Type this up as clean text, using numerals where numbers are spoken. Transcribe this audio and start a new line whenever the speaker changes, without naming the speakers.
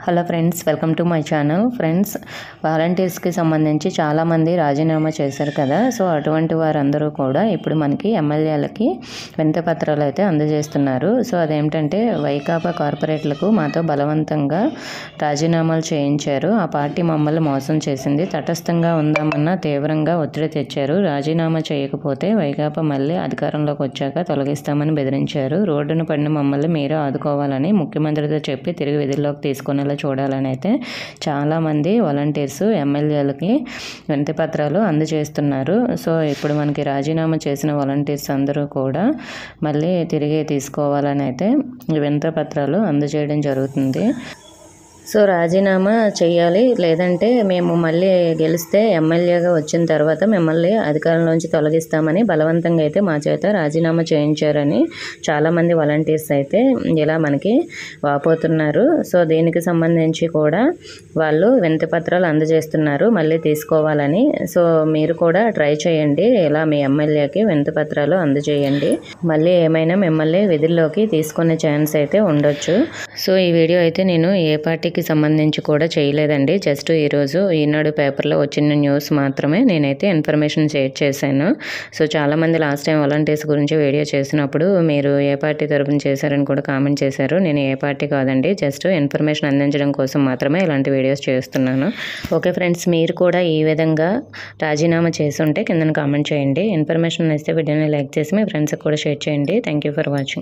Hello friends, welcome to my channel. Friends, వాలంటీర్స్కి సంబంధించి చాలామంది రాజీనామా చేశారు కదా. సో అటువంటి వారందరూ కూడా ఇప్పుడు మనకి ఎమ్మెల్యేలకి వినతి పత్రాలు అయితే అందజేస్తున్నారు. సో అదేమిటంటే వైకాపా కార్పొరేట్లకు మాతో బలవంతంగా రాజీనామాలు చేయించారు. ఆ పార్టీ మమ్మల్ని మోసం చేసింది. తటస్థంగా ఉందామన్నా తీవ్రంగా ఒత్తిడి తెచ్చారు. రాజీనామా చేయకపోతే వైకాపా మళ్ళీ అధికారంలోకి వచ్చాక తొలగిస్తామని బెదిరించారు. రోడ్డున పడిన మమ్మల్ని మీరే ఆదుకోవాలని ముఖ్యమంత్రితో చెప్పి తిరిగి విధుల్లోకి తీసుకునేలా చూడాలని అయితే చాలామంది వాలంటీర్స్ ఎమ్మెల్యేలకి వినతి పత్రాలు అందజేస్తున్నారు. సో ఇప్పుడు మనకి రాజీనామా చేసిన వాలంటీర్స్ అందరూ కూడా మళ్ళీ తిరిగి తీసుకోవాలని అయితే వినతి పత్రాలు అందజేయడం జరుగుతుంది. సో రాజీనామా చేయాలి, లేదంటే మేము మళ్ళీ గెలిస్తే ఎమ్మెల్యేగా వచ్చిన తర్వాత మిమ్మల్ని అధికారంలోంచి తొలగిస్తామని బలవంతంగా అయితే మా చేత రాజీనామా చేయించారని చాలామంది వాలంటీర్స్ అయితే ఇలా మనకి వాపోతున్నారు. సో దీనికి సంబంధించి కూడా వాళ్ళు వినతి పత్రాలు అందజేస్తున్నారు మళ్ళీ తీసుకోవాలని. సో మీరు కూడా ట్రై చేయండి, ఇలా మీ ఎమ్మెల్యేకి వినతి పత్రాలు అందజేయండి. మళ్ళీ ఏమైనా మిమ్మల్ని విధుల్లోకి తీసుకునే ఛాన్స్ అయితే ఉండొచ్చు. సో ఈ వీడియో అయితే నేను ఏ పార్టీకి సంబంధించి కూడా చేయలేదండి. జస్ట్ ఈరోజు ఈనాడు పేపర్లో వచ్చిన న్యూస్ మాత్రమే నేనైతే ఇన్ఫర్మేషన్ షేర్ చేశాను. సో చాలామంది లాస్ట్ టైం వాలంటీర్స్ గురించి వీడియో చేసినప్పుడు మీరు ఏ పార్టీ తరఫున చేశారని కూడా కామెంట్ చేశారు. నేను ఏ పార్టీ కాదండి, జస్ట్ ఇన్ఫర్మేషన్ అందించడం కోసం మాత్రమే ఇలాంటి వీడియోస్ చేస్తున్నాను. ఓకే ఫ్రెండ్స్, మీరు కూడా ఈ విధంగా రాజీనామా చేసి ఉంటే కింద కామెంట్ చేయండి. ఇన్ఫర్మేషన్ ఇస్తే వీడియోని లైక్ చేసి మీ ఫ్రెండ్స్కి కూడా షేర్ చేయండి. Thank you for watching.